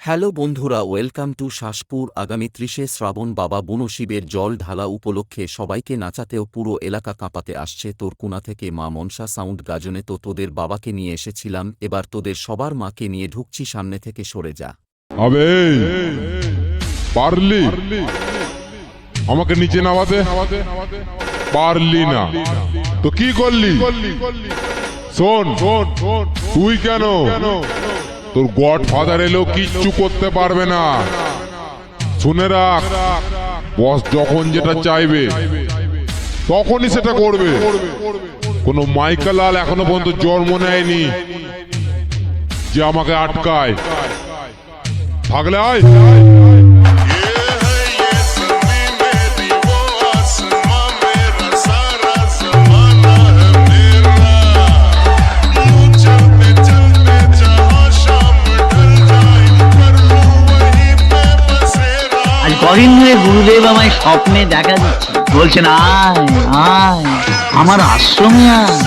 Hello বন্ধুরা, welcome to Shaspur. আগামী ৩০শে শ্রাবণ বাবা বুনো শিবের জল ঢালা উপলক্ষে সবাইকে নাচাতেও পুরো এলাকা কাঁপাতে আসছে। তোরকুনা থেকে মা মনসা সাউন্ড গাজনে তো তোদের বাবাকে নিয়ে এসেছিলাম, এবার তোদের সবার মাকে নিয়ে ঢুকছি, সামনে থেকে সরে যা। আবে পারলি আমাকে নিচে নামাতে? পারলি না তো কি করলি? শোন, তুই কেন, তোর গড ফাদার এলেও কিচ্ছু করতে পারবে না। শুনে রাখ, বস যখন যেটা চাইবে তখনই সেটা করবে। কোনো মাইকেলাল এখনো পর্যন্ত জন্ম নেয়নি যে আমাকে আটকায়। থাকলে আয়। কদিন ধরে গুরুদেব আমায় স্বপ্নে দেখা দিচ্ছে, বলছেন আয় আয় আমার আশ্রমে আয়।